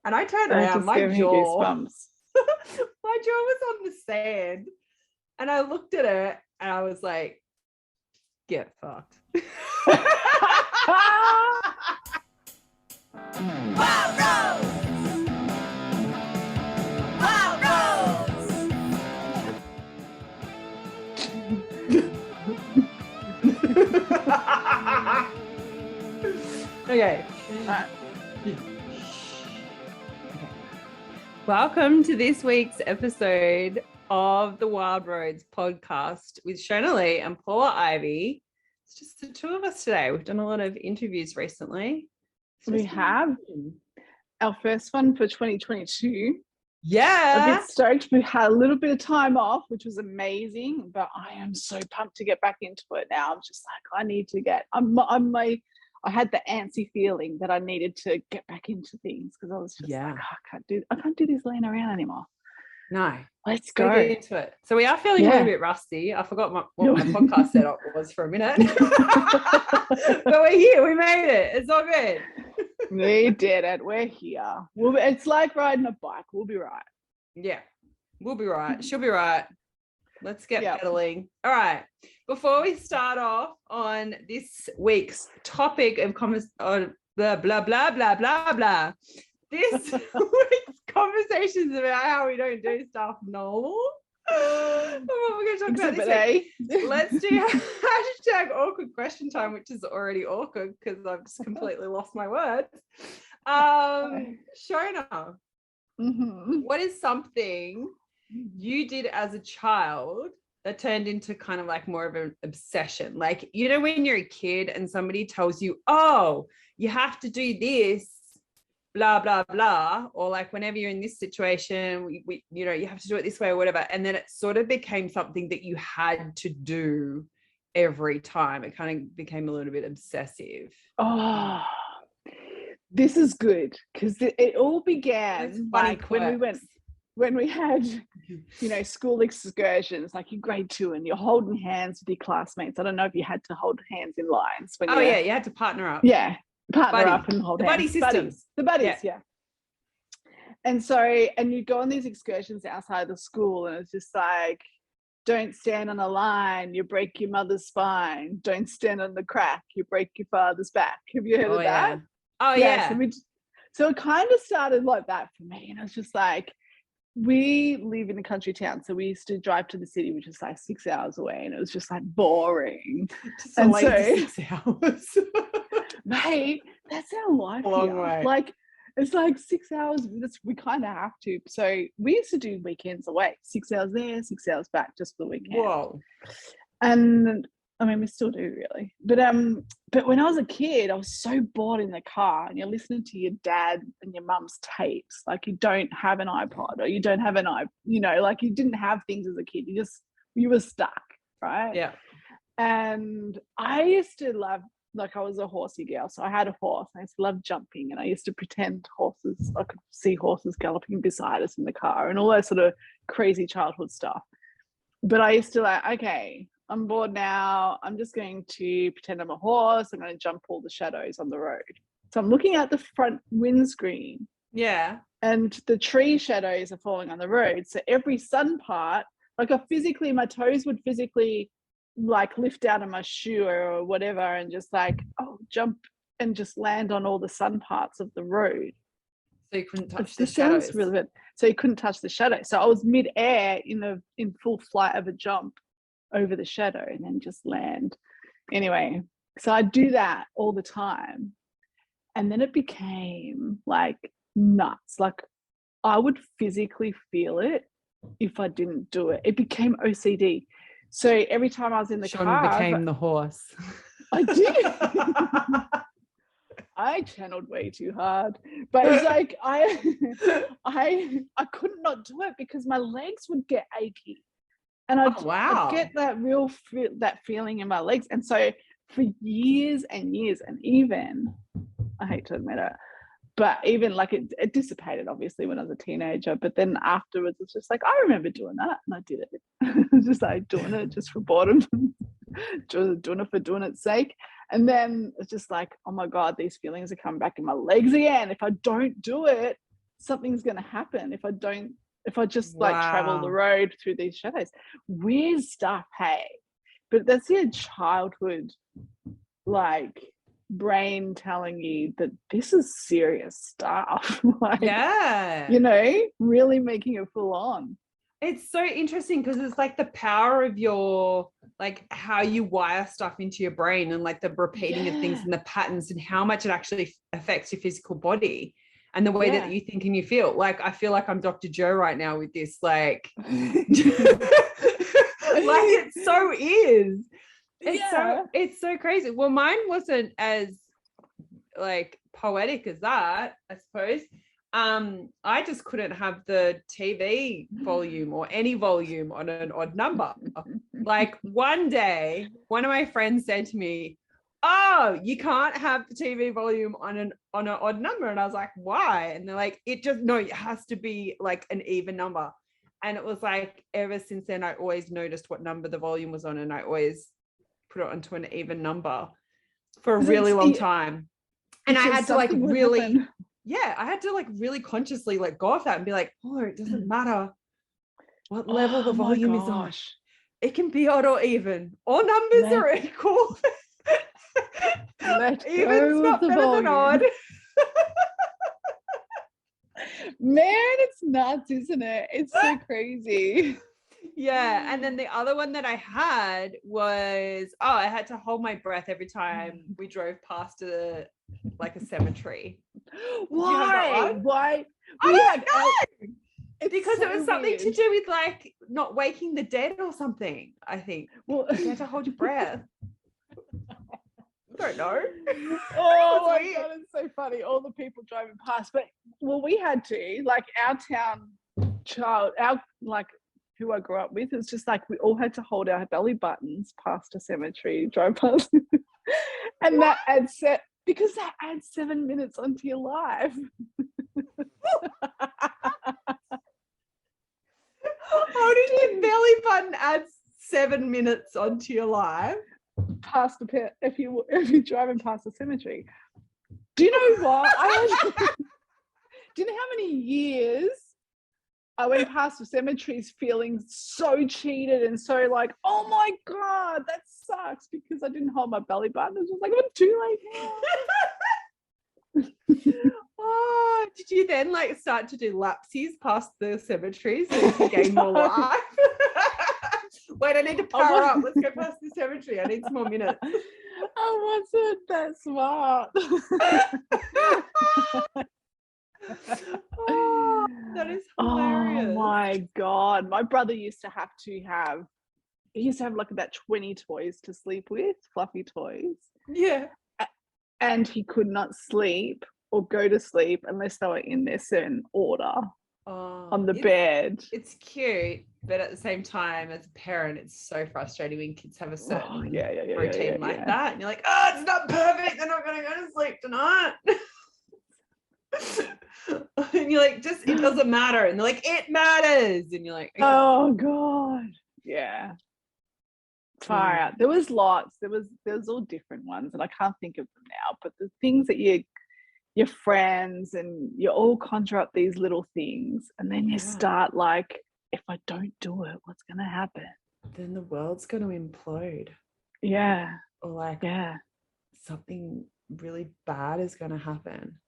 And I turned That around, just my gave me jaw, goosebumps. my jaw was on the sand. And I looked at her and I was like, get fucked. Wild Rose! Wild Rose! Okay. Welcome to this week's episode of the Wild Roads podcast with Shonah Lee and Paula Ivy. It's just the two of us today. We've done a lot of interviews recently. We have our first one for 2022. Yeah. A bit stoked. We had a little bit of time off, which was amazing, but I am so pumped to get back into it now. I'm just like, I need to get, I had the antsy feeling that I needed to get back into things because I was just like, I can't do this laying around anymore. No. Let's go. Get into it. So we are feeling a little bit rusty. I forgot what my podcast setup was for a minute. But we're here. We made it. It's all good. We did it. We're here. It's like riding a bike. We'll be right. Yeah. We'll be right. She'll be right. Let's get pedaling. All right. Before we start off on this week's topic of blah, blah, blah, blah, blah, blah. This week's conversations about how we don't do stuff normal. What we're going to talk about this week. Let's do hashtag awkward question time, which is already awkward because I've just completely lost my words. Shonah, what is something you did as a child that turned into kind of like more of an obsession? Like, you know, when you're a kid and somebody tells you, oh, you have to do this, blah, blah, blah, or like whenever you're in this situation, we you know, you have to do it this way or whatever. And then it sort of became something that you had to do every time. It kind of became a little bit obsessive. Oh, this is good because it all began like when we had, you know, school excursions, like in grade 2, and you're holding hands with your classmates. I don't know if you had to hold hands in lines. When you had to partner up. Yeah, partner up and hold hands. Buddy systems. The buddies, yeah. And so, and you go on these excursions outside the school, and it's just like, don't stand on a line, you break your mother's spine. Don't stand on the crack, you break your father's back. Have you heard of that? Oh, yeah. So it kind of started like that for me. And I was just like, we live in a country town, so we used to drive to the city, which is like 6 hours away, and it was just like boring. Just and so 6 hours. Mate, that's our life. A long way. Like, it's like 6 hours. We kind of have to. So we used to do weekends away, 6 hours there, 6 hours back, just for the weekend. Whoa. And I mean, we still do really. But when I was a kid, I was so bored in the car, and you're listening to your dad and your mum's tapes. Like, you don't have an iPod, or you don't have you know, like you didn't have things as a kid. You were stuck, right? Yeah. And I used to love, like, I was a horsey girl, so I had a horse. I used to love jumping, and I used to pretend I could see horses galloping beside us in the car, and all that sort of crazy childhood stuff. But I used to like, okay, I'm bored now. I'm just going to pretend I'm a horse. I'm going to jump all the shadows on the road. So I'm looking at the front windscreen. Yeah. And the tree shadows are falling on the road. So every sun part, like my toes would physically like lift out of my shoe or whatever, and just like, jump and just land on all the sun parts of the road. So you couldn't touch the shadows. Sounds really bad. So you couldn't touch the shadow. So I was mid-air in full flight of a jump over the shadow and then just land. Anyway, so I do that all the time. And then it became like nuts. Like, I would physically feel it if I didn't do it. It became OCD. So every time I was in the car, became the horse. I did. I channeled way too hard, but it's like I could not do it because my legs would get achy, and I'd get that feeling in my legs. And so for years and years, and even, I hate to admit it, but even like it dissipated obviously when I was a teenager, but then afterwards it's just like, I remember doing that and I did it. Just like doing it just for boredom, doing it for doing its sake. And then it's just like, oh my God, these feelings are coming back in my legs again. If I don't do it, something's going to happen if I just like travel the road through these shadows. Weird stuff, hey. But that's your childhood, like, brain telling you that this is serious stuff. Like, you know, really making it full on. It's so interesting because it's like the power of your, like, how you wire stuff into your brain and like the repeating of things and the patterns and how much it actually affects your physical body and the way that you think and you feel. Like, I feel like I'm Dr. Joe right now with this, like, like it so is. It's so crazy. Well, mine wasn't as like poetic as that, I suppose. I just couldn't have the TV volume or any volume on an odd number. Like one day, one of my friends said to me, "Oh, you can't have the TV volume on an odd number." And I was like, "Why?" And they're like, it has to be like an even number. And it was like, ever since then, I always noticed what number the volume was on, and I always put it onto an even number for a really long time. And I had to like really, I had to like really consciously like go off that and be like, oh, it doesn't matter what level the volume is on. It can be odd or even. All numbers are equal. Even's not better than odd. Man, it's nuts, isn't it? It's so crazy. Yeah. And then the other one that I had was, I had to hold my breath every time we drove past a cemetery. Why? I don't know. Because it was something to do with like not waking the dead or something, I think. Well, you had to hold your breath. I don't know. Oh my God, it's so funny. All the people driving past. But we had to, like, our town who I grew up with, it's just like we all had to hold our belly buttons past a cemetery, drive past. And that adds because that adds 7 minutes onto your life. How did your belly button add 7 minutes onto your life? Past the pit, if you're driving past the cemetery. Do you know what? Do you know how many years I went past the cemeteries feeling so cheated and so like, oh my God, that sucks, because I didn't hold my belly button. It was just like, I'm too late now. Oh, did you then like start to do lapsies past the cemeteries so you could gain more life? Wait, I need to power up. Let's go past the cemetery. I need some more minutes. I wasn't that smart. Oh, that is hilarious. Oh my God. My brother used to have like about 20 toys to sleep with, fluffy toys. Yeah. And he could not sleep or go to sleep unless they were in their certain order on the bed. It's cute, but at the same time, as a parent, it's so frustrating when kids have a certain routine like that. And you're like, oh, it's not perfect. They're not going to go to sleep tonight. And you're like, it doesn't matter. And they're like, it matters. And you're like, okay. Oh God. Yeah. Far out. There was lots. There was all different ones, and I can't think of them now. But the things that your friends and you all conjure up these little things, and then you start like, if I don't do it, what's going to happen? Then the world's going to implode. Yeah. Or like, something really bad is going to happen.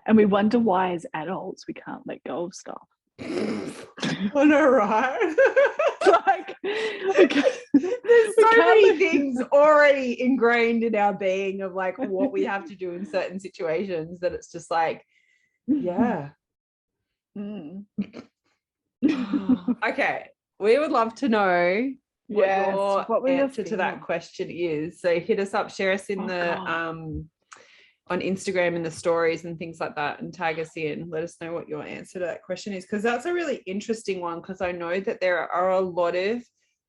And we wonder why, as adults, we can't let go of stuff. I know, right? Like, there's so many things already ingrained in our being of like what we have to do in certain situations that it's just like, yeah. Okay, we would love to know what your answer to that question is. So hit us up, share us in on Instagram in the stories and things like that, and tag us in. Let us know what your answer to that question is, because that's a really interesting one, because I know that there are a lot of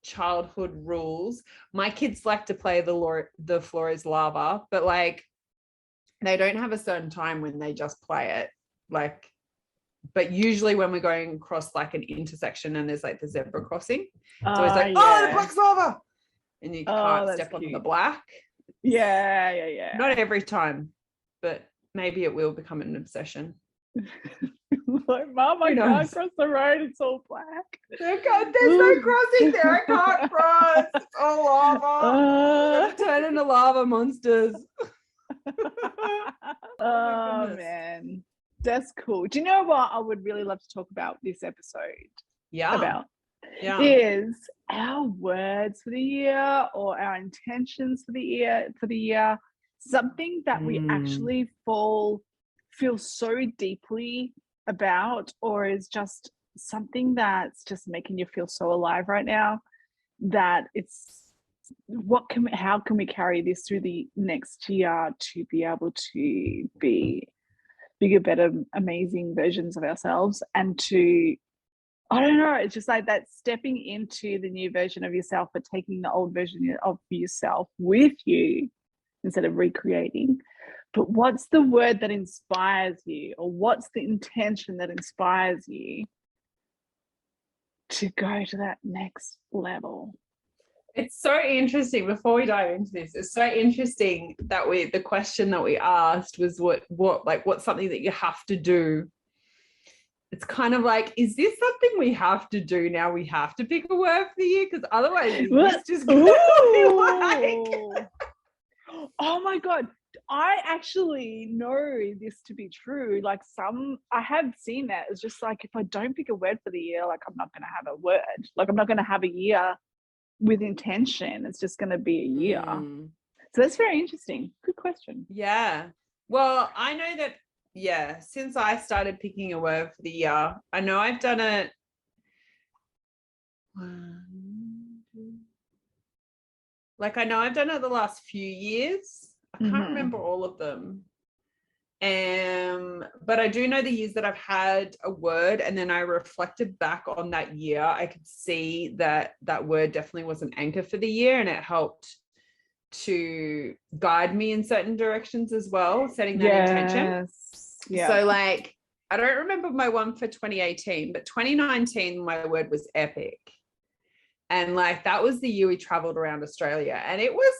childhood rules. My kids like to play the floor is lava, but like they don't have a certain time when they just play it. Like, but usually when we're going across like an intersection and there's like the zebra crossing, it's always like, the black's lava, and you can't step on the black. Yeah. Not every time, but maybe it will become an obsession. Like, Mom, I can't cross the road. It's all black. There's no crossing there. I can't cross. It's all lava. Turn into lava monsters. Oh man, that's cool. Do you know what I would really love to talk about this episode? Yeah. Is our words for the year or our intentions for the year something that we actually feel so deeply about, or is just something that's just making you feel so alive right now that it's how can we carry this through the next year to be able to be bigger, better, amazing versions of ourselves, and to, I don't know, it's just like that stepping into the new version of yourself, but taking the old version of yourself with you instead of recreating. But what's the word that inspires you, or what's the intention that inspires you to go to that next level? It's so interesting. Before we dive into this, it's so interesting that the question that we asked was what's something that you have to do. It's kind of like, is this something we have to do now? We have to pick a word for the year, because otherwise it's just going to be like... Oh my God. I actually know this to be true. Like I have seen that. It's just like, if I don't pick a word for the year, like I'm not going to have a word. Like I'm not going to have a year with intention. It's just going to be a year. So that's very interesting. Good question. Yeah. Well, I know that, since I started picking a word for the year, I know I've done it. I know I've done it the last few years. I can't remember all of them. But I do know the years that I've had a word, and then I reflected back on that year. I could see that word definitely was an anchor for the year, and it helped to guide me in certain directions as well, setting that intention. Yeah. So I don't remember my one for 2018, but 2019, my word was epic. And that was the year we traveled around Australia, and it was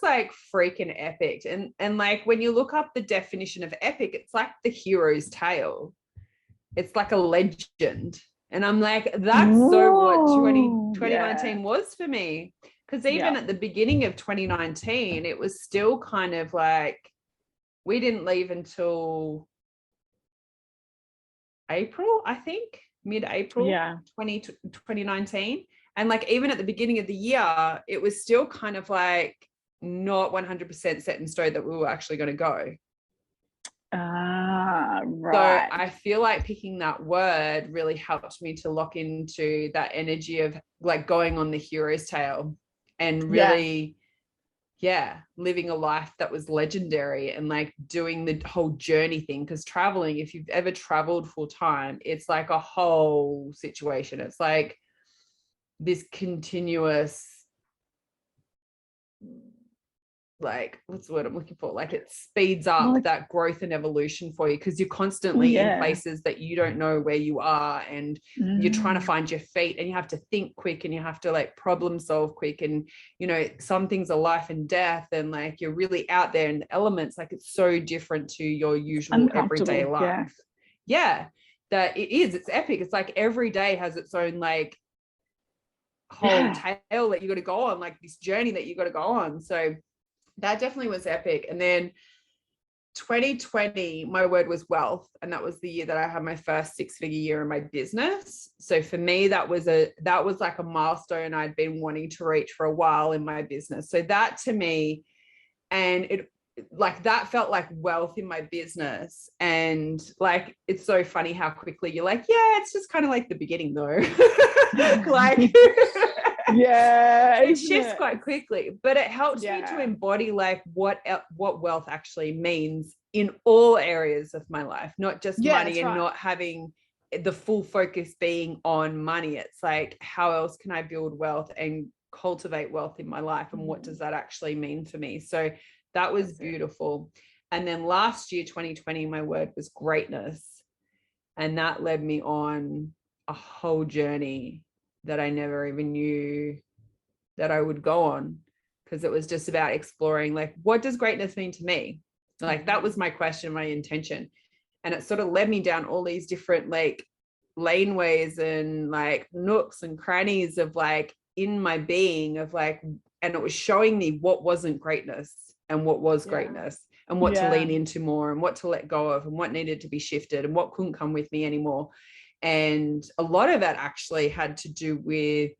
freaking epic. And when you look up the definition of epic, it's like the hero's tale. It's like a legend. And I'm like, that's so what 2019 was for me. Because even at the beginning of 2019, it was still kind of we didn't leave until April, I think, mid-April 2019. And even at the beginning of the year, it was still kind of not 100% set in stone that we were actually going to go. Right. So I feel like picking that word really helped me to lock into that energy of going on the hero's tale and really, living a life that was legendary, and doing the whole journey thing. Because traveling, if you've ever traveled full time, it's a whole situation. It's this continuous, what's the word I'm looking for? It speeds up that growth and evolution for you, because you're constantly in places that you don't know where you are, and you're trying to find your feet, and you have to think quick, and you have to problem solve quick. And, some things are life and death, and you're really out there in the elements. It's so different to your usual everyday life. That it's epic. It's every day has its own whole tale that you got to go on, this journey that you got to go on. So that definitely was epic. And then 2020, my word was wealth, and that was the year that I had my first 6-figure year in my business. So for me, that was a milestone I'd been wanting to reach for a while in my business. So that to me, and it that felt like wealth in my business. And it's so funny how quickly you're it's just kind of the beginning though. It shifts quite quickly, but it helps me to embody what wealth actually means in all areas of my life, not just money, and not having the full focus being on money. It's how else can I build wealth and cultivate wealth in my life, and what does that actually mean for me? So that was beautiful. And then last year, 2020, my word was greatness. And that led me on a whole journey that I never even knew that I would go on, because it was just about exploring, what does greatness mean to me? That was my question, my intention. And it sort of led me down all these different like laneways and like nooks and crannies of like in my being of like, and it was showing me what wasn't greatness and what was greatness, and what to lean into more and what to let go of and what needed to be shifted and what couldn't come with me anymore. And a lot of that actually had to do with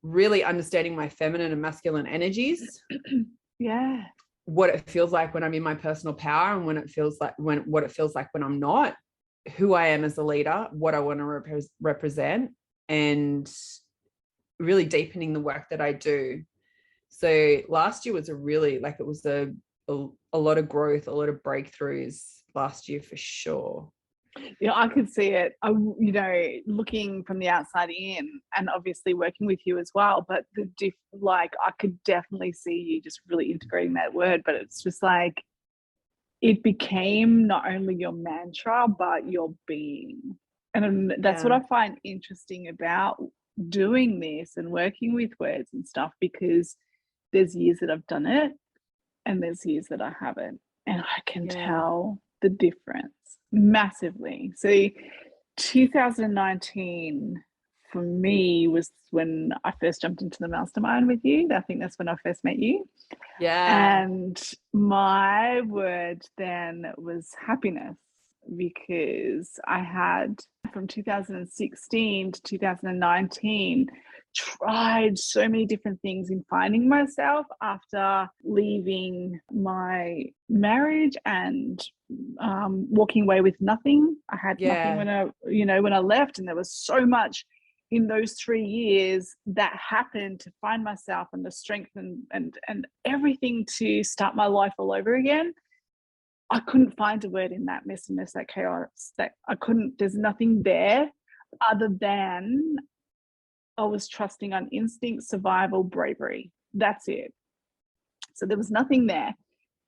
really understanding my feminine and masculine energies. Yeah. What it feels like when I'm in my personal power, and what it feels like when I'm not, who I am as a leader, what I want to represent, and really deepening the work that I do. So last year was a really, like, it was a lot of growth, a lot of breakthroughs last year for sure. You know, I could see it, you know, looking from the outside in, and obviously working with you as well, but like, I could definitely see you just really integrating that word, but it's just like, it became not only your mantra, but your being. And that's what I find interesting about doing this and working with words and stuff, because there's years that I've done it and there's years that I haven't. And I can tell the difference massively. So 2019 for me was when I first jumped into the mastermind with you. I think that's when I first met you. Yeah. And my word then was happiness, because I had, from 2016 to 2019, tried so many different things in finding myself after leaving my marriage and walking away with nothing. I had nothing when I left, and there was so much in those 3 years that happened to find myself, and the strength and everything to start my life all over again. I couldn't find a word in that messiness, that chaos, that I couldn't, there's nothing there other than I was trusting on instinct, survival, bravery. That's it. So there was nothing there.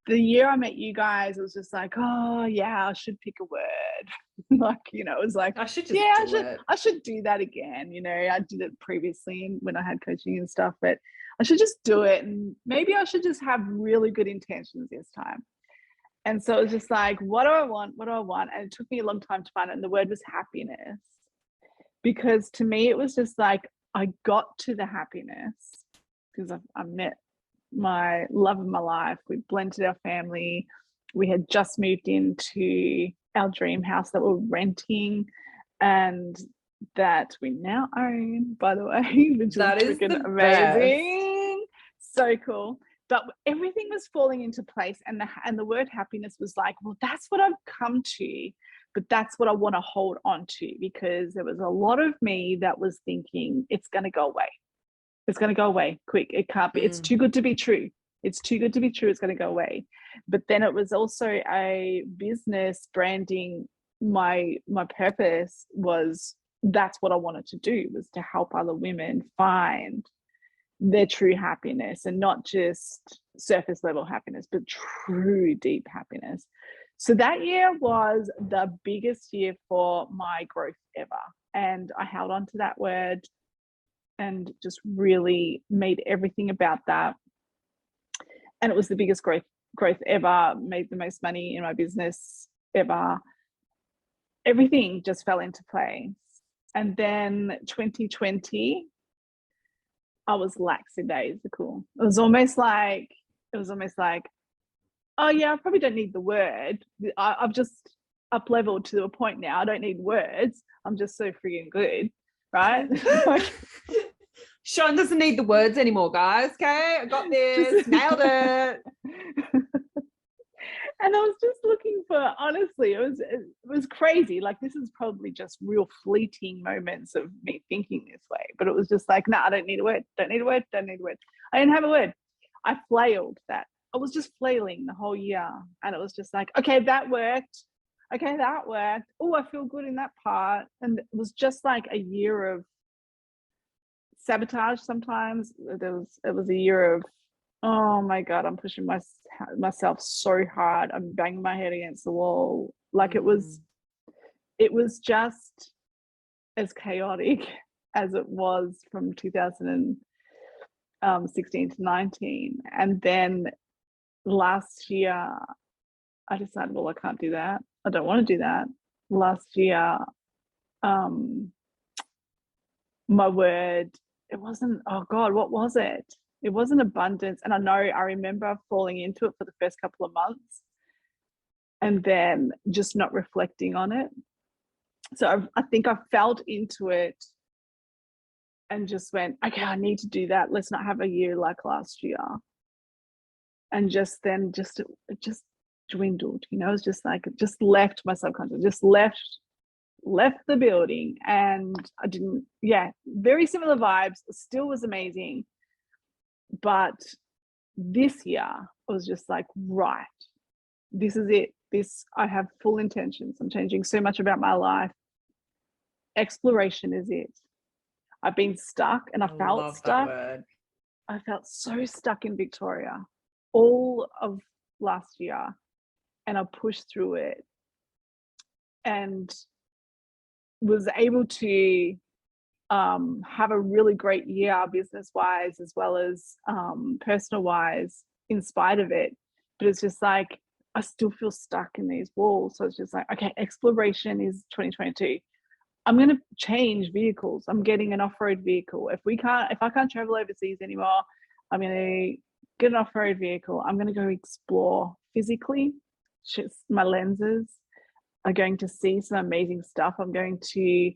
The year I met you guys, it was just like, oh yeah, I should pick a word. Like, you know, it was like, I should just I should do that again. You know, I did it previously when I had coaching and stuff, but I should just do it. And maybe I should just have really good intentions this time. And so it was just like, what do I want? What do I want? And it took me a long time to find it. And the word was happiness. Because to me, it was just like, I got to the happiness because I met my love of my life. We blended our family. We had just moved into our dream house that we're renting, and that we now own, by the way, which that is freaking amazing. So cool. But everything was falling into place, and the word happiness was like, well, that's what I've come to, but that's what I want to hold on to, because there was a lot of me that was thinking it's going to go away. It's going to go away quick. It can't be. It's too good to be true. It's too good to be true. It's going to go away. But then it was also a business branding. My purpose was, that's what I wanted to do, was to help other women find their true happiness, and not just surface level happiness, but true deep happiness. So that year was the biggest year for my growth ever. And I held on to that word and just really made everything about that. And it was the biggest growth ever, made the most money in my business ever. Everything just fell into place. And then 2020, I was lackadaisical. It was almost like, oh yeah, I probably don't need the word. I've just up-leveled to a point now. I don't need words. I'm just so freaking good, right? Sean doesn't need the words anymore, guys. Okay, I got this. Nailed it. And I was just looking for, honestly, it was crazy. Like, this is probably just real fleeting moments of me thinking this way. But it was just like, no, I don't need a word. Don't need a word. Don't need a word. I didn't have a word. I flailed that. I was just flailing the whole year. And it was just like, okay, that worked. Okay, that worked. Oh, I feel good in that part. And it was just like a year of sabotage sometimes. It was a year of, oh my God, I'm pushing myself so hard. I'm banging my head against the wall. Like, it was just as chaotic as it was from 2016 to 19. And then last year, I decided, well, I can't do that. I don't want to do that. Last year, my word, it wasn't, oh God, what was it? It wasn't abundance. And I remember falling into it for the first couple of months and then just not reflecting on it. So I think I felt into it and just went, okay, I need to do that. Let's not have a year like last year. And it just dwindled, you know. It was just like, it just left my subconscious, just left the building. And I didn't, very similar vibes. It still was amazing. But this year I was just like, right, this is it. I have full intentions. I'm changing so much about my life. Exploration is it. I've been stuck and I felt stuck. I felt so stuck in Victoria all of last year, and I pushed through it and was able to have a really great year business wise as well as personal wise in spite of it. But it's just like I still feel stuck in these walls. So it's just like, okay, exploration is 2022. I'm going to change vehicles. I'm getting an off-road vehicle. If I can't travel overseas anymore, I'm going to get an off-road vehicle. I'm going to go explore physically. My lenses are going to see some amazing stuff. I'm going to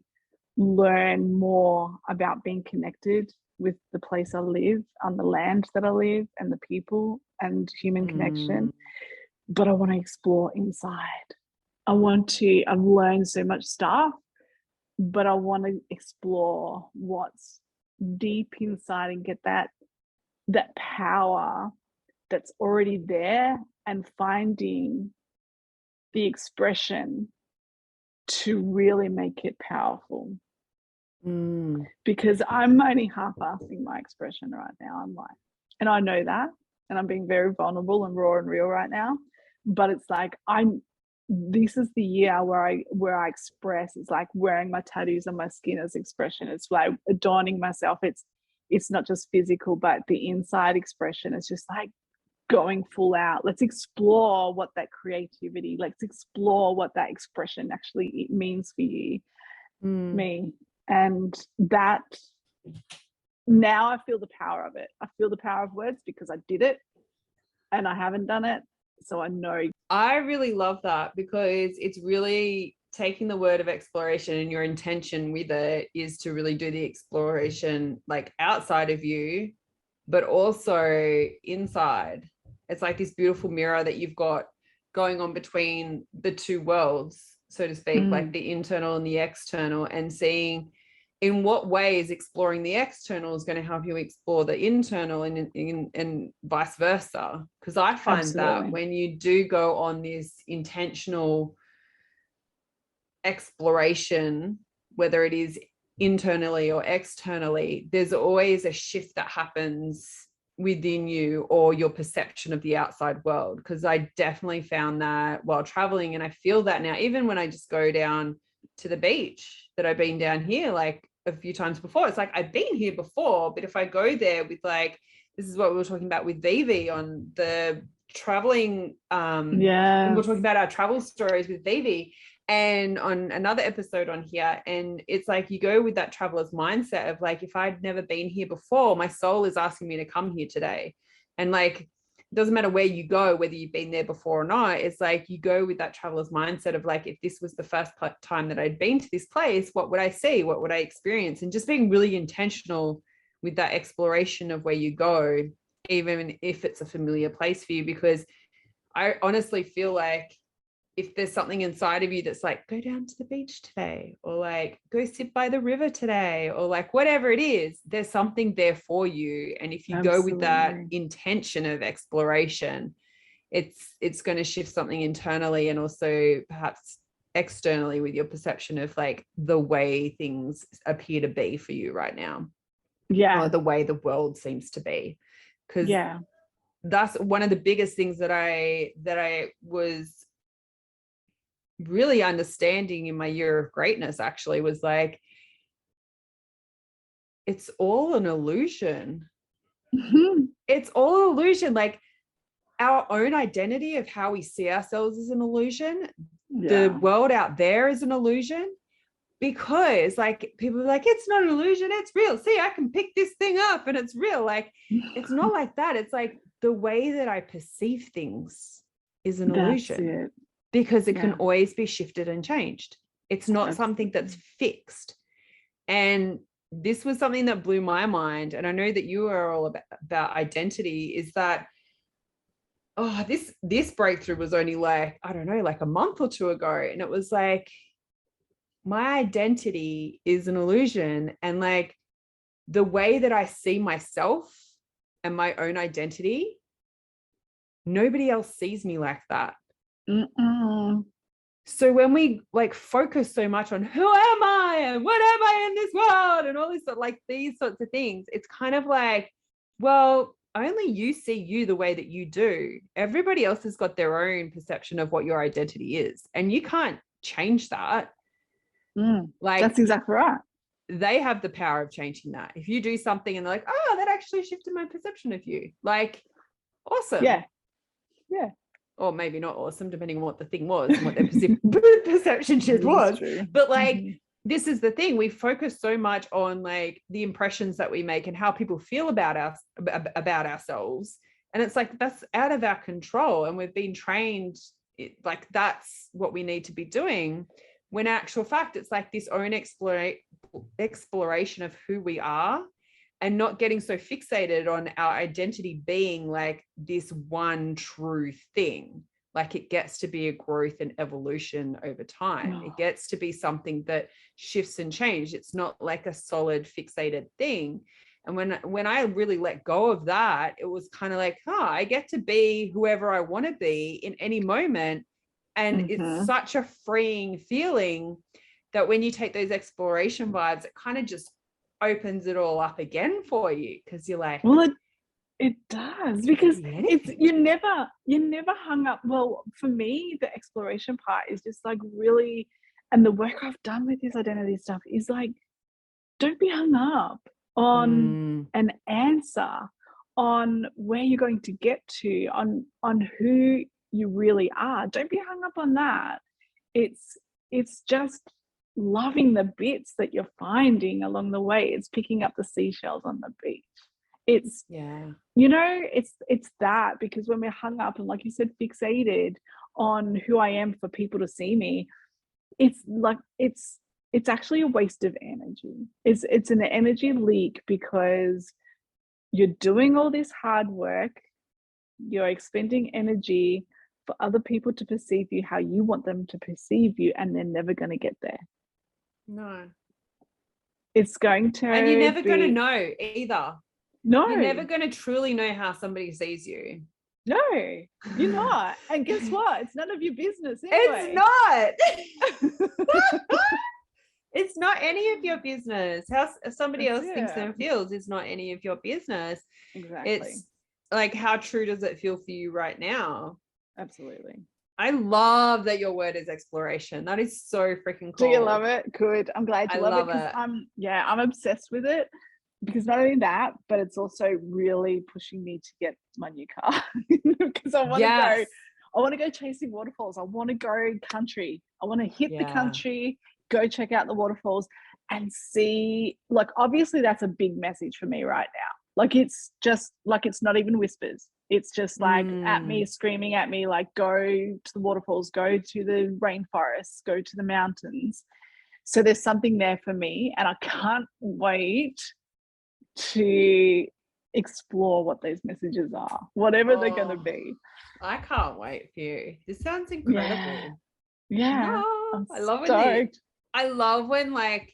learn more about being connected with the place I live, on the land that I live, and the people and human connection. But I want to explore inside. I've learned so much stuff, but I want to explore what's deep inside and get that power that's already there and finding the expression to really make it powerful. Because I'm only half-assing my expression right now. And I know that, and I'm being very vulnerable and raw and real right now. But it's like this is the year where I express. It's like wearing my tattoos on my skin as expression. It's like adorning myself. It's not just physical, but the inside expression. It's just like going full out. Let's explore what that creativity, let's explore what that expression actually means for you, me. And that now I feel the power of it. I feel the power of words because I did it and I haven't done it. So I know. I really love that because it's really taking the word of exploration, and your intention with it is to really do the exploration like outside of you, but also inside. It's like this beautiful mirror that you've got going on between the two worlds, so to speak, like the internal and the external, and seeing in what ways exploring the external is going to help you explore the internal, and vice versa. Because I find that when you do go on this intentional exploration, whether it is internally or externally, there's always a shift that happens within you or your perception of the outside world. Because I definitely found that while traveling, and I feel that now even when I just go down to the beach that I've been down here like a few times before. It's like I've been here before, but if I go there with like, this is what we were talking about with Vivi on the traveling, we're talking about our travel stories with Vivi and on another episode on here, and it's like you go with that traveler's mindset of like, if I'd never been here before, my soul is asking me to come here today. And like, it doesn't matter where you go, whether you've been there before or not. It's like you go with that traveler's mindset of like, if this was the first time that I'd been to this place, what would I see? What would I experience? And just being really intentional with that exploration of where you go, even if it's a familiar place for you. Because I honestly feel like if there's something inside of you that's like, go down to the beach today, or like go sit by the river today, or like whatever it is, there's something there for you. And if you go with that intention of exploration, it's going to shift something internally and also perhaps externally with your perception of like the way things appear to be for you right now. Or the way the world seems to be. Because that's one of the biggest things that I was really understanding in my year of greatness actually was like, it's all an illusion. It's all illusion. Like our own identity of how we see ourselves is an illusion. the world out there is an illusion, because like people are like, it's not an illusion, it's real. See, I can pick this thing up and it's real. Like, it's not like that. It's like the way that I perceive things is an illusion, because it can always be shifted and changed. It's not something that's fixed. And this was something that blew my mind. And I know that you are all about identity, is that, this breakthrough was only like, I don't know, like a month or two ago. And it was like, my identity is an illusion. And like the way that I see myself and my own identity, nobody else sees me like that. So when we like focus so much on who am I and what am I in this world and all this, like these sorts of things, it's kind of like, well, only you see you the way that you do. Everybody else has got their own perception of what your identity is, and you can't change that. Like, that's exactly right. They have the power of changing that. If you do something and they're like, oh, that actually shifted my perception of you. Like, awesome. Yeah. Or maybe not awesome, depending on what the thing was and what their perception shift was. But like, this is the thing. We focus so much on like the impressions that we make and how people feel about us, about ourselves. And it's like, that's out of our control. And we've been trained like that's what we need to be doing. When in actual fact, it's like this own exploration of who we are, and not getting so fixated on our identity being like this one true thing. Like, it gets to be a growth and evolution over time. It gets to be something that shifts and changes. It's not like a solid fixated thing. And when I really let go of that, it was kind of like, I get to be whoever I want to be in any moment. And it's such a freeing feeling that when you take those exploration vibes, it kind of just opens it all up again for you, because you're like, well, it does, because it's you're never hung up. Well, for me, the exploration part is just like really, and the work I've done with this identity stuff is like, don't be hung up on an answer, on where you're going to get to, on who you really are. Don't be hung up on that. It's just loving the bits that you're finding along the way. It's picking up the seashells on the beach. It's it's that, because when we're hung up and, like you said, fixated on who I am for people to see me, it's like it's actually a waste of energy. It's an energy leak, because you're doing all this hard work, you're expending energy for other people to perceive you how you want them to perceive you, and they're never going to get there. No. It's going to, and you're never going to know either. No. You're never going to truly know how somebody sees you. No, you're not. And guess what? It's none of your business anyway. It's not. It's not any of your business. How somebody else thinks and feels is not any of your business. Exactly. It's like, how true does it feel for you right now? Absolutely. I love that your word is exploration. That is so freaking cool. Do you love it? Good. I'm glad you love it. I'm obsessed with it, because not only that, but it's also really pushing me to get my new car, because I want to go chasing waterfalls. I want to go country. I want to hit the country, go check out the waterfalls and see, like, obviously that's a big message for me right now. Like, it's just like, it's not even whispers. It's just like at me, screaming at me, like, go to the waterfalls, go to the rainforests, go to the mountains. So there's something there for me, and I can't wait to explore what those messages are, whatever they're going to be. I can't wait for you. This sounds incredible. Yeah. No, I love when like,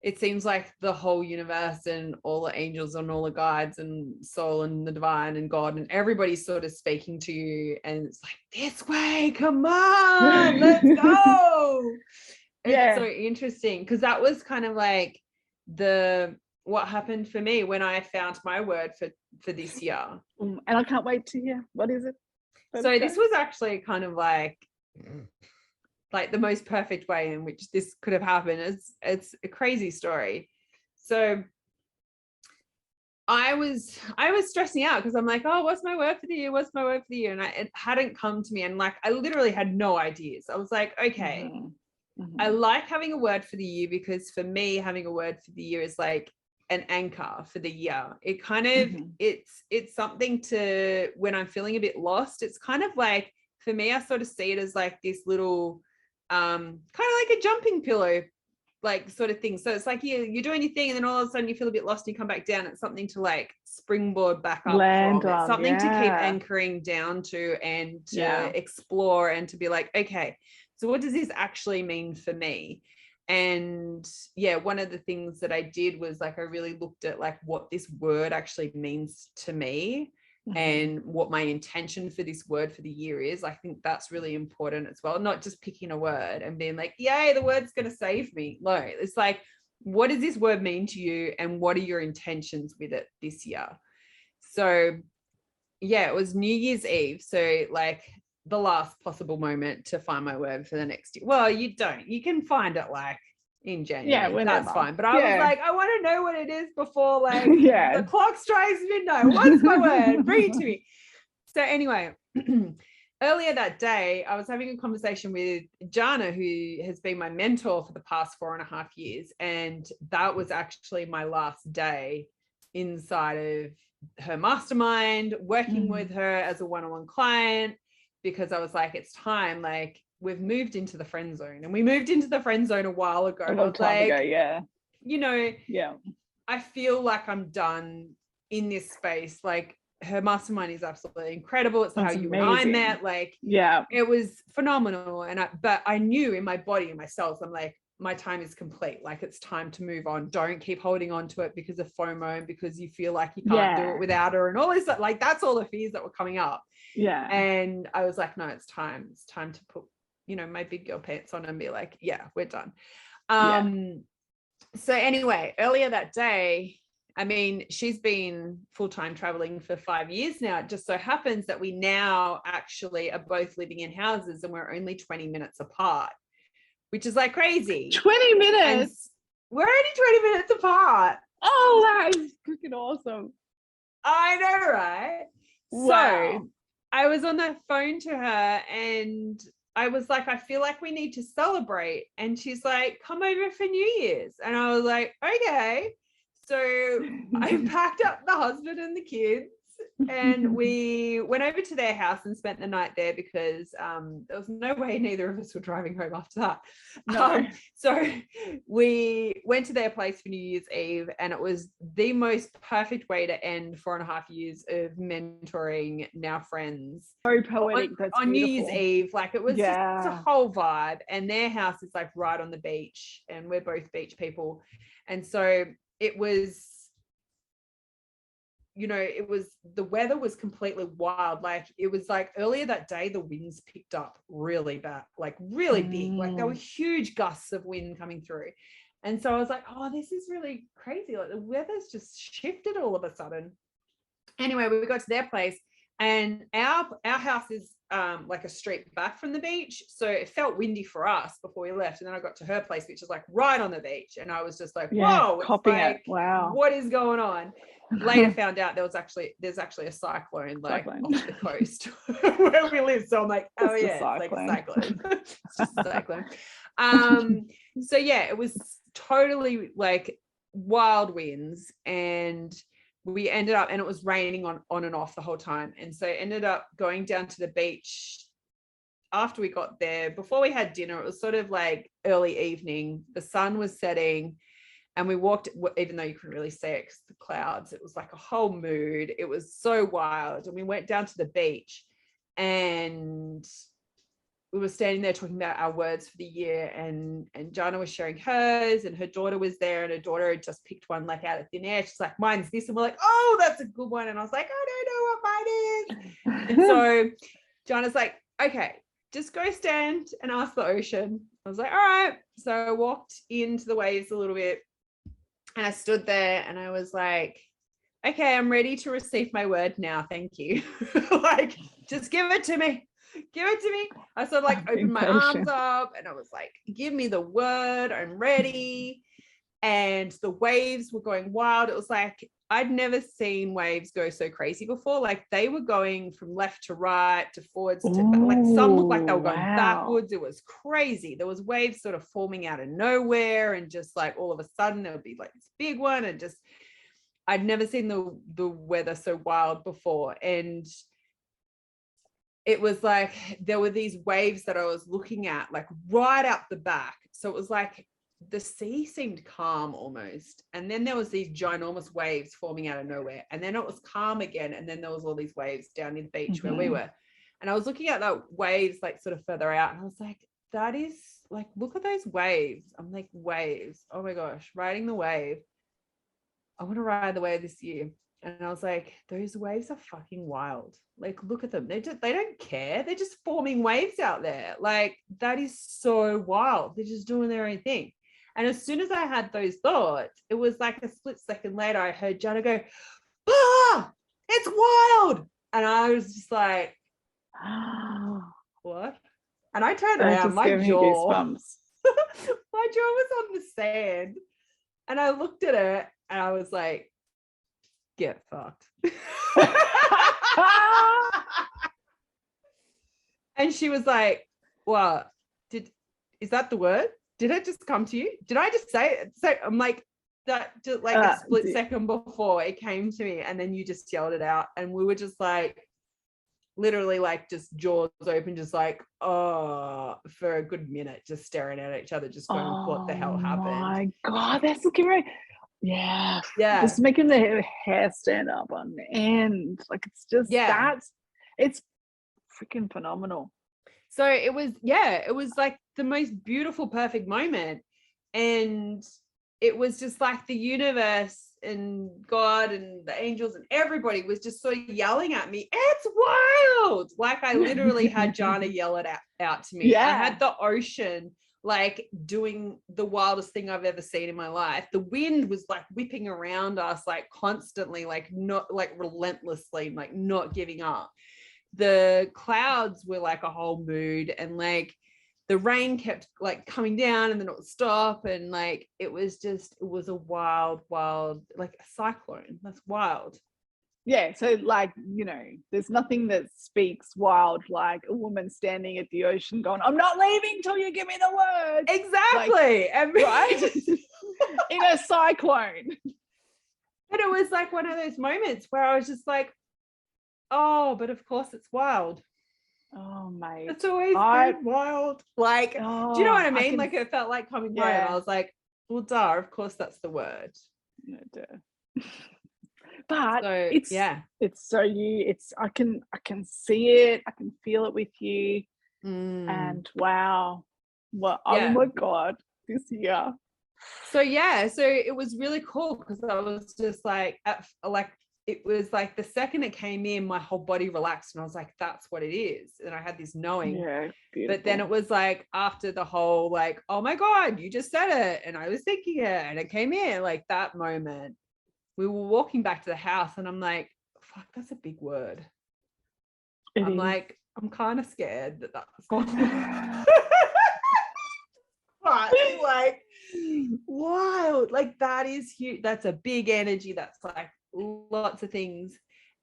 it seems like the whole universe and all the angels and all the guides and soul and the divine and God and everybody's sort of speaking to you, and it's like, this way, come on, let's go. It's so interesting, because that was kind of like what happened for me when I found my word for this year. And I can't wait to hear. What is it? So this was actually kind of like the most perfect way in which this could have happened. It's a crazy story. So I was stressing out because I'm like, oh, what's my word for the year? What's my word for the year? And it hadn't come to me. And like, I literally had no ideas. I was like, okay, I like having a word for the year, because for me, having a word for the year is like an anchor for the year. It kind of, it's something to, when I'm feeling a bit lost, it's kind of like, for me, I sort of see it as like this little, kind of like a jumping pillow, like sort of thing. So it's like you're doing your thing, and then all of a sudden you feel a bit lost and you come back down. It's something to like springboard back up Land from. It's on, something to keep anchoring down to, and to explore, and to be like, okay, so what does this actually mean for me? And yeah, one of the things that I did was like, I really looked at like what this word actually means to me, and what my intention for this word for the year is. I think that's really important as well. Not just picking a word and being like, yay, the word's going to save me. No, it's like, what does this word mean to you, and what are your intentions with it this year? So yeah, it was New Year's Eve. So like the last possible moment to find my word for the next year. Well, you can find it like in January, that's fine, but I was like, I want to know what it is before like the clock strikes midnight. What's my word? Bring it to me. So anyway, earlier that day I was having a conversation with Jana, who has been my mentor for the past 4.5 years, and that was actually my last day inside of her mastermind, working with her as a one-on-one client, because I was like, it's time, like we've moved into the friend zone, and we moved into the friend zone a while ago. And I was like, you know, I feel like I'm done in this space. Like her mastermind is absolutely incredible. It's how you and I met. Like, it was phenomenal. But I knew in my body and my cells, I'm like, my time is complete. Like it's time to move on. Don't keep holding on to it because of FOMO, and because you feel like you can't do it without her, and all this, like that's all the fears that were coming up. And I was like, no, it's time to put, my big girl pants on and be like, yeah, we're done. So anyway, earlier that day, I mean, she's been full-time traveling for 5 years now. It just so happens that we now actually are both living in houses, and we're only 20 minutes apart, which is like crazy. 20 minutes? And we're only 20 minutes apart. Oh, that is freaking awesome. I know, right? Wow. So I was on the phone to her, and I was like, I feel like we need to celebrate. And she's like, come over for New Year's. And I was like, okay. So I packed up the husband and the kids, and we went over to their house and spent the night there, because there was no way neither of us were driving home after that. So we went to their place for New Year's Eve, and it was the most perfect way to end 4.5 years of mentoring, now friends. So poetic. On New Year's Eve. Like it was just a whole vibe. And their house is like right on the beach, and we're both beach people. And so it was, the weather was completely wild. Like it was like earlier that day, the winds picked up really bad, like really big, like there were huge gusts of wind coming through. And so I was like, oh, this is really crazy. Like the weather's just shifted all of a sudden. Anyway, we got to their place, and our house is like a street back from the beach. So it felt windy for us before we left. And then I got to her place, which is like right on the beach. And I was just like, whoa, copying it. Wow. What is going on? Later found out there's actually a cyclone like off the coast where we live. So I'm like, oh yeah, it's like a cyclone. It's just a cyclone. So yeah, it was totally like wild winds, and we ended up, and it was raining on and off the whole time. And so ended up going down to the beach after we got there. Before we had dinner, it was sort of like early evening. The sun was setting, and we walked, even though you couldn't really see it because the clouds, it was like a whole mood. It was so wild. And we went down to the beach, and we were standing there talking about our words for the year, and Jana was sharing hers, and her daughter was there, and her daughter had just picked one like out of thin air. She's like, mine's this. And we're like, oh, that's a good one. And I was like, I don't know what mine is. And so Jana's like, okay, just go stand and ask the ocean. I was like, all right. So I walked into the waves a little bit, and I stood there, and I was like, okay, I'm ready to receive my word now. Thank you. Like, just give it to me. Give it to me. I sort of like opened my arms up, and I was like, give me the word. I'm ready. And the waves were going wild. It was like I'd never seen waves go so crazy before. Like they were going from left to right to forwards to like some looked like they were going backwards. It was crazy. There was waves sort of forming out of nowhere, and just like all of a sudden there would be like this big one, and just I'd never seen the weather so wild before. And it was like there were these waves that I was looking at like right out the back. So it was like the sea seemed calm almost, and then there was these ginormous waves forming out of nowhere, and then it was calm again, and then there was all these waves down near the beach where we were. And I was looking at the waves like sort of further out, and I was like, that is like, look at those waves. I'm like, waves, oh my gosh, riding the wave. I want to ride the wave this year. And I was like, those waves are fucking wild. Like, look at them. They don't care. They're just forming waves out there. Like, that is so wild. They're just doing their own thing. And as soon as I had those thoughts, it was like a split second later, I heard Jana go, ah, it's wild. And I was just like, what? And I turned around, my jaw was on the sand. And I looked at it and I was like, get fucked. And she was like, what? Is that the word? Did it just come to you? Did I just say it? So I'm like, that just like a split second before it came to me, and then you just yelled it out, and we were just like, literally like just jaws open, just like, oh, for a good minute, just staring at each other, just going, what the hell happened? Oh my God, that's looking right. Yeah. Just making the hair stand up on end. Like it's just it's freaking phenomenal. So it was like the most beautiful, perfect moment. And it was just like the universe and God and the angels and everybody was just so yelling at me, it's wild. Like I literally had Jana yell it out to me. I had the ocean like doing the wildest thing I've ever seen in my life. The wind was like whipping around us, like constantly, like not like relentlessly, like not giving up. The clouds were like a whole mood, and like the rain kept like coming down and then it would stop, and like it was a wild like a cyclone. That's wild. Yeah, so like, you know, there's nothing that speaks wild like a woman standing at the ocean going, I'm not leaving till you give me the word. Exactly. Like, right? In a cyclone. But it was like one of those moments where I was just like, oh, but of course it's wild. Oh, mate. It's always been wild. Like, do you know what I mean? Like it felt like coming home. I was like, well, duh, of course that's the word. No, duh. But so, it's so I can see it, I can feel it with you. And wow. Well, oh my God, this year. So so it was really cool because I was just like it was like the second it came in, my whole body relaxed and I was like, that's what it is. And I had this knowing. Yeah, beautiful. But then it was like after the whole like, oh my God, you just said it. And I was thinking it and it came in, like that moment. We were walking back to the house and I'm like, fuck, that's a big word. Like, I'm kind of scared that that's going but like wild, like that is huge. That's a big energy. That's like lots of things.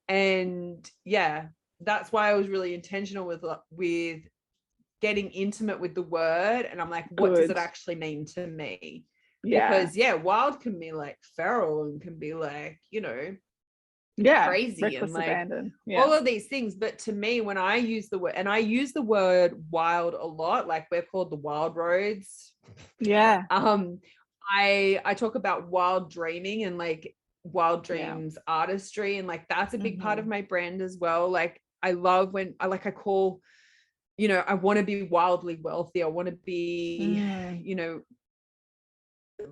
And that's why I was really intentional with getting intimate with the word. And I'm like, what does it actually mean to me? Because wild can be like feral and can be like, you know, crazy and like all of these things. But to me, when I use the word, and I use the word wild a lot, like we're called the wild roads. I talk about wild dreaming and like wild dreams artistry, and like that's a big part of my brand as well. Like I love when I call, you know, I want to be wildly wealthy. I want to be, you know,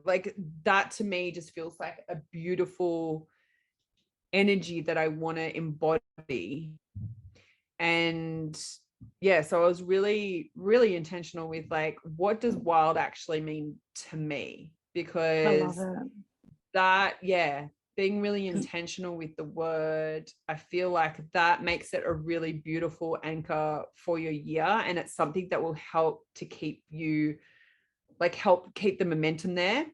like that to me just feels like a beautiful energy that I want to embody. And so I was really, really intentional with like, what does wild actually mean to me? Because that, being really intentional with the word, I feel like that makes it a really beautiful anchor for your year. And it's something that will help to keep you, like help keep the momentum there.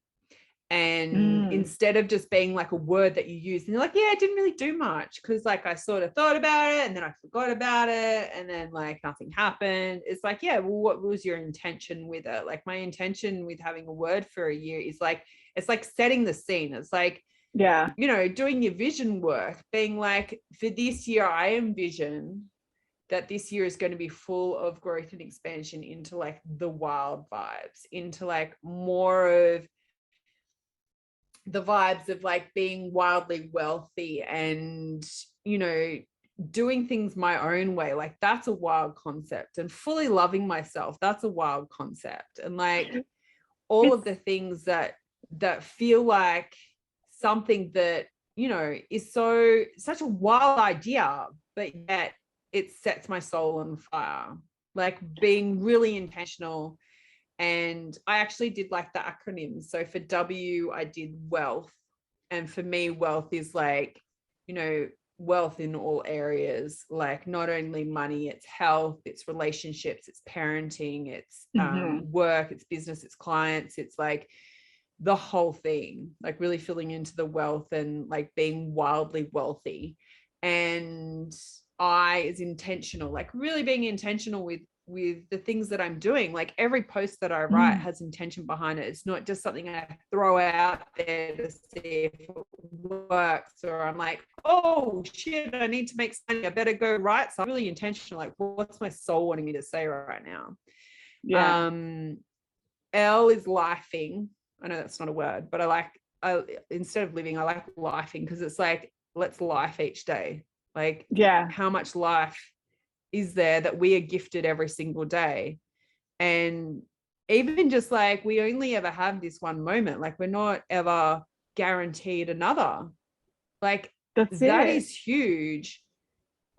And instead of just being like a word that you use and you're like, yeah, it didn't really do much because like I sort of thought about it and then I forgot about it and then like nothing happened. It's like, yeah, well, what was your intention with it? Like my intention with having a word for a year is like, it's like setting the scene. It's like, yeah, you know, doing your vision work, being like, for this year, I envision that this year is going to be full of growth and expansion into like the wild vibes, into like more of the vibes of like being wildly wealthy and, you know, doing things my own way. Like that's a wild concept, and fully loving myself, that's a wild concept. And like all of the things that feel like something that, you know, is such a wild idea, but yet it sets my soul on fire. Like being really intentional. And I actually did like the acronyms. So for W, I did wealth. And for me, wealth is like, you know, wealth in all areas, like not only money, it's health, it's relationships, it's parenting, it's work, it's business, it's clients, it's like the whole thing, like really filling into the wealth and like being wildly wealthy. And I is intentional, like really being intentional with the things that I'm doing. Like every post that I write has intention behind it. It's not just something I throw out there to see if it works, or I'm like, oh shit, I need to make something, I better go write. So I'm really intentional, like what's my soul wanting me to say right now? yeah. L is lifing. I know that's not a word, but I instead of living, I like lifing, because it's like, let's life each day. Like, Yeah, how much life is there that we are gifted every single day? And even just like, we only ever have this one moment, like we're not ever guaranteed another. Like that is huge.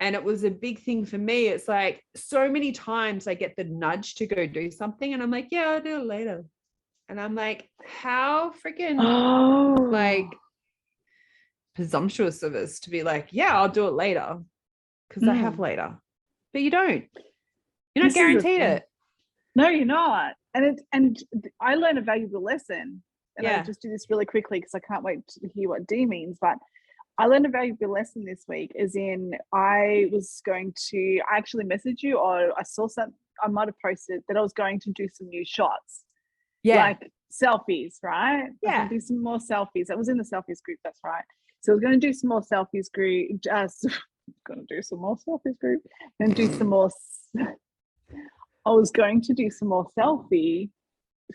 And it was a big thing for me. It's like so many times I get the nudge to go do something and I'm like, yeah, I'll do it later. And I'm like, how freaking like presumptuous of us to be like, yeah, I'll do it later because I have later. But you don't. You're not guaranteed it. No, you're not. And I learned a valuable lesson. And I'll just do this really quickly because I can't wait to hear what D means. But I learned a valuable lesson this week, as in I actually messaged you, or I saw something, I might have posted that I was going to do some new shots. Yeah. Like selfies, right? Yeah. I was going to do some more selfies. That was in the selfies group. That's right. So I was going to do some more selfies group. Going to do some more selfies group and do some more. I was going to do some more selfie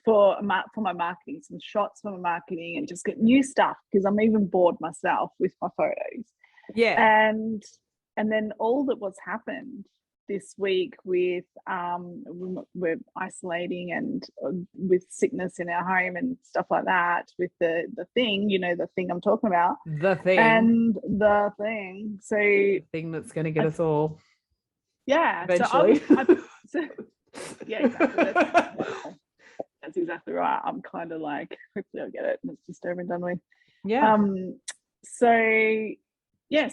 for my marketing, some shots for my marketing, and just get new stuff because I'm even bored myself with my photos. Yeah. And then all that was happened this week with we're isolating and with sickness in our home and stuff like that, with the thing, you know, the thing I'm talking about, the thing so the thing that's going to get us all eventually. Yeah, exactly. That's exactly right. I'm kind of like, hopefully I'll get it and it's just over and done with. So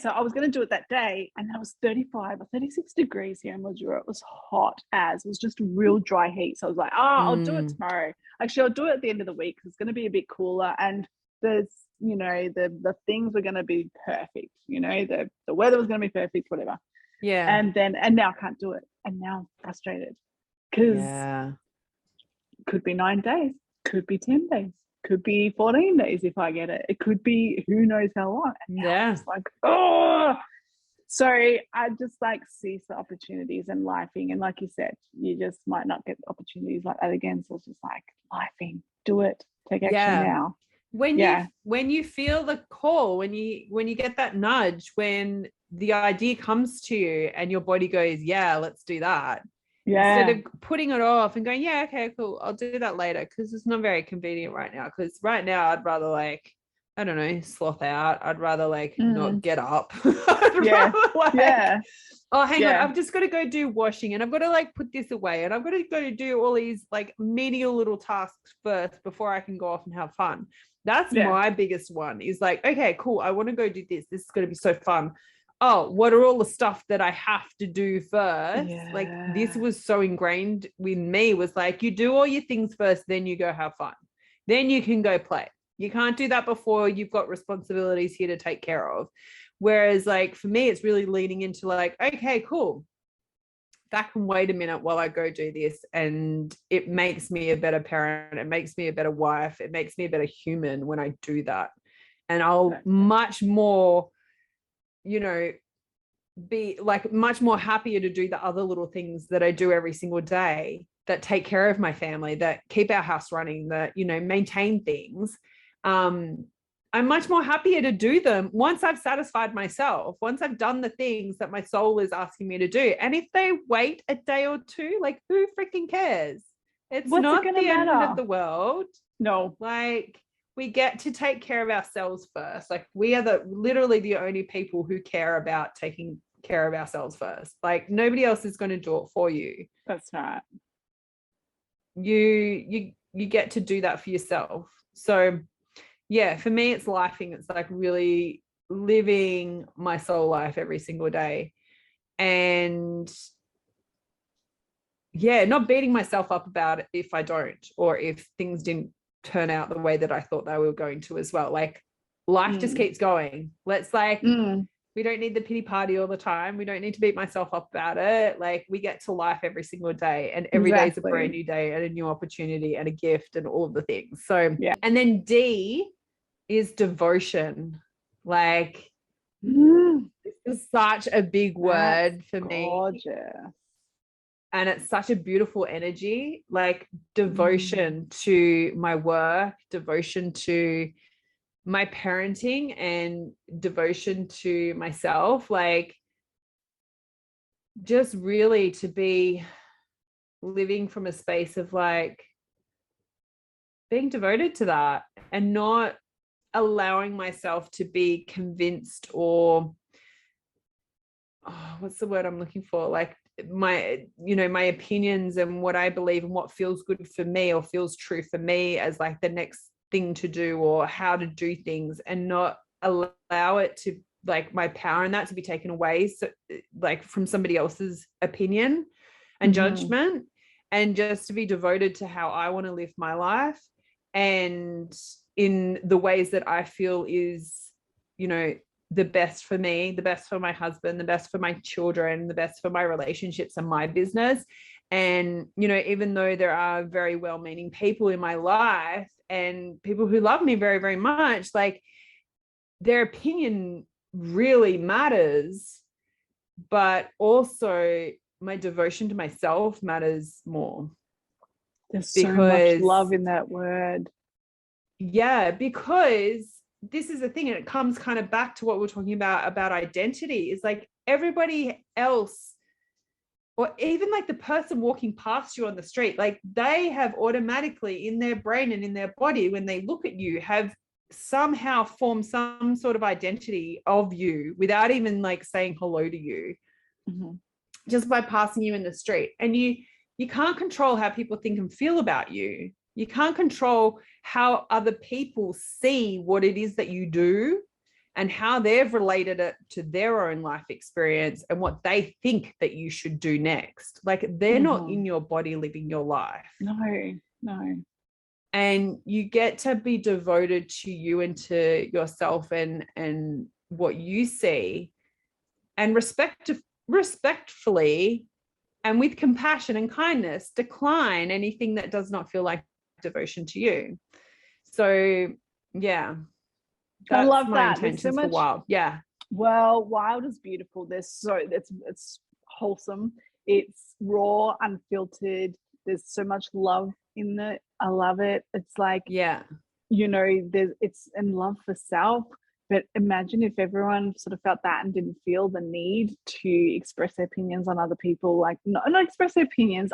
I was going to do it that day, and it was 35 or 36 degrees here in Mildura. It was hot as. It was just real dry heat. So I was like, I'll do it tomorrow. Actually, I'll do it at the end of the week because it's going to be a bit cooler, and there's, you know, the things were going to be perfect. You know, the weather was going to be perfect, whatever. Yeah. And now I can't do it, and now I'm frustrated because could be 9 days, could be 10 days. Could be 14 days if I get it. It could be who knows how long. And it's like, oh. So I just like seize the opportunities and lifing. And like you said, you just might not get opportunities like that again. So it's just like lifing, do it, take action now. When you feel the call, when you get that nudge, when the idea comes to you and your body goes, yeah, let's do that. Instead of putting it off and going, yeah, okay, cool, I'll do that later because it's not very convenient right now. Because right now I'd rather like, I don't know, sloth out. I'd rather like not get up. Oh, hang on, I've just got to go do washing, and I've got to like put this away, and I've got to go do all these like menial little tasks first before I can go off and have fun. That's my biggest one, is like, okay, cool, I want to go do this. This is going to be so fun. Oh, what are all the stuff that I have to do first? Like this was so ingrained with me, was like, you do all your things first, then you go have fun. Then you can go play. You can't do that before you've got responsibilities here to take care of. Whereas like for me, it's really leaning into like, okay, cool, that can wait a minute while I go do this. And it makes me a better parent. It makes me a better wife. It makes me a better human when I do that. And I'll much more, you know, be like much more happier to do the other little things that I do every single day that take care of my family, that keep our house running, that, you know, maintain things. I'm much more happier to do them once I've satisfied myself, once I've done the things that my soul is asking me to do. And if they wait a day or two, like who freaking cares? It's not the end of the world. No. Like we get to take care of ourselves first. Like we are literally the only people who care about taking care of ourselves first. Like nobody else is going to do it for you. That's right. You get to do that for yourself. So yeah, for me, it's lifing. It's like really living my soul life every single day. And yeah, not beating myself up about it if I don't, or if things didn't turn out the way that I thought they were going to as well. Like life just keeps going. Let's like, we don't need the pity party all the time. We don't need to beat myself up about it. Like we get to life every single day, and every day is a brand new day and a new opportunity and a gift and all of the things. So, yeah. And then D is devotion. Like this is such a big word for me. And it's such a beautiful energy, like devotion to my work, devotion to my parenting, and devotion to myself. Like just really to be living from a space of like being devoted to that, and not allowing myself to be convinced or what's the word I'm looking for? Like my, you know, my opinions and what I believe and what feels good for me or feels true for me as like the next thing to do or how to do things, and not allow it to like my power and that to be taken away. So like from somebody else's opinion and judgment, and just to be devoted to how I want to live my life, and in the ways that I feel is, you know, the best for me, the best for my husband, the best for my children, the best for my relationships and my business. And, you know, even though there are very well-meaning people in my life and people who love me very, very much, like their opinion really matters, but also my devotion to myself matters more. There's so much love in that word. Yeah, because this is the thing, and it comes kind of back to what we're talking about identity, is like everybody else, or even like the person walking past you on the street, like they have automatically in their brain and in their body, when they look at you, have somehow formed some sort of identity of you without even like saying hello to you, just by passing you in the street. And you can't control how people think and feel about you. You can't control how other people see what it is that you do and how they've related it to their own life experience and what they think that you should do next. Like they're not in your body living your life. No. And you get to be devoted to you and to yourself and what you see, and respectfully and with compassion and kindness decline anything that does not feel like devotion to you. So yeah, I love my that. intentions for Wild. Yeah, well, Wild is beautiful. It's wholesome, it's raw, unfiltered, there's so much love in it. I love it. It's like, yeah, you know, it's in love for self. But imagine if everyone sort of felt that and didn't feel the need to express their opinions on other people. Like not express their opinions.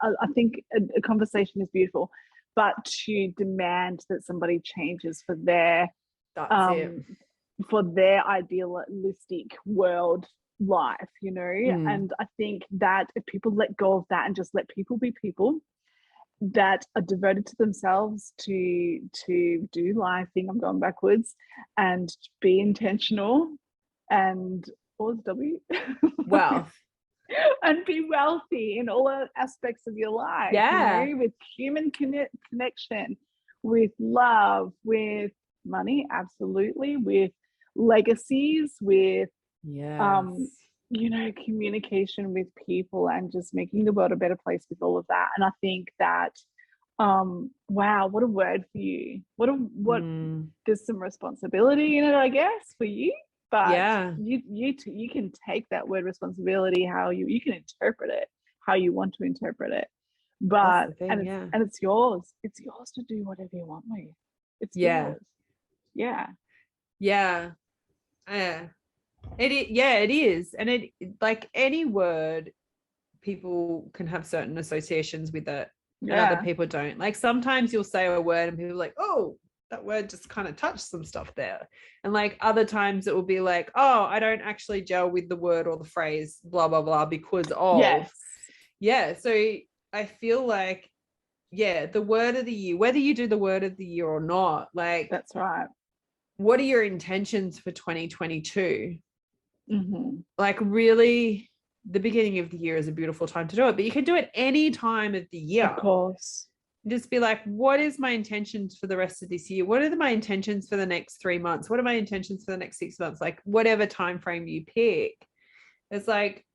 I think a conversation is beautiful, but to demand that somebody changes for their idealistic world life, you know. And I think that if people let go of that and just let people be people that are devoted to themselves, to do life thing, I'm going backwards, and be intentional, and what was W? Wealth. And be wealthy in all aspects of your life, you know, with human connection, with love, with money, absolutely, with legacies, with communication with people, and just making the world a better place with all of that. And I think that wow, what a word for you. There's some responsibility in it, I guess, for you, but you can take that word responsibility how you can interpret it how you want to interpret it, but and it's yours to do whatever you want with. It's yours. It is. And it, like any word, people can have certain associations with it and other people don't. Like sometimes you'll say a word and people are like, oh, that word just kind of touched some stuff there. And like other times it will be like, oh, I don't actually gel with the word or the phrase blah blah blah because of so I feel like the word of the year, whether you do the word of the year or not, like that's right, what are your intentions for 2022? Like really, the beginning of the year is a beautiful time to do it, but you can do it any time of the year, of course. Just be like, what is my intentions for the rest of this year? What are my intentions for the next 3 months? What are my intentions for the next 6 months? Like whatever time frame you pick, it's like,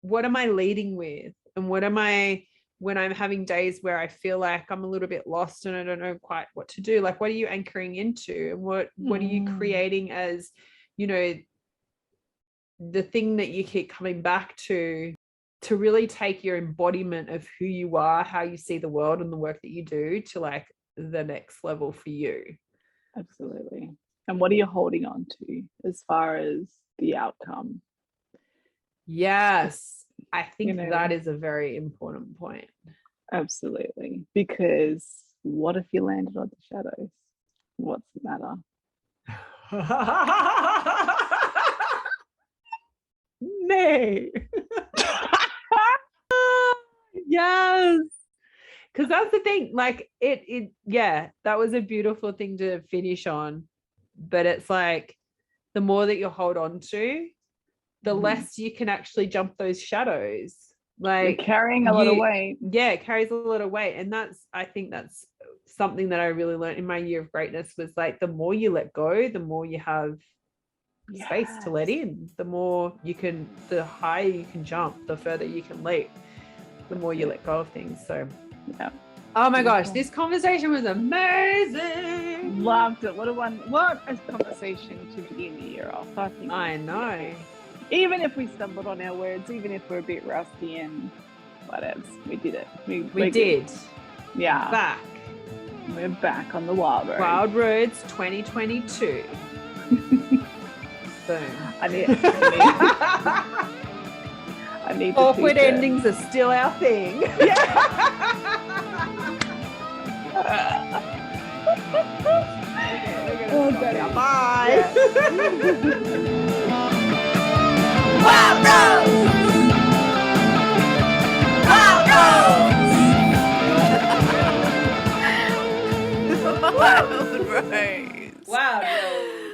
what am I leading with? And what am I, when I'm having days where I feel like I'm a little bit lost and I don't know quite what to do, like what are you anchoring into? And what are you creating as, the thing that you keep coming back to really take your embodiment of who you are, how you see the world and the work that you do to like the next level for you. Absolutely. And what are you holding on to as far as the outcome? Yes, I think that is a very important point. Absolutely. Because what if you landed on the shadows? What's the matter? Nay. Yes, because that's the thing, like it that was a beautiful thing to finish on, but it's like the more that you hold on to, the less you can actually jump those shadows. Like you're carrying a lot of weight. It carries a lot of weight. And I think that's something that I really learned in my year of greatness, was like the more you let go, the more you have space to let in, the higher you can jump, the further you can leap, the more you let go of things. So oh my gosh, this conversation was amazing. Loved it. What a conversation to begin the year off. I know. Even if we stumbled on our words, even if we're a bit rusty and whatever, we did it. We did. Yeah. We're back on the wild road. Wild Roads 2022. Boom. I need awkward endings are still our thing. Bye. Wild Rose! Wild Rose! Wild Rose! Wild Rose!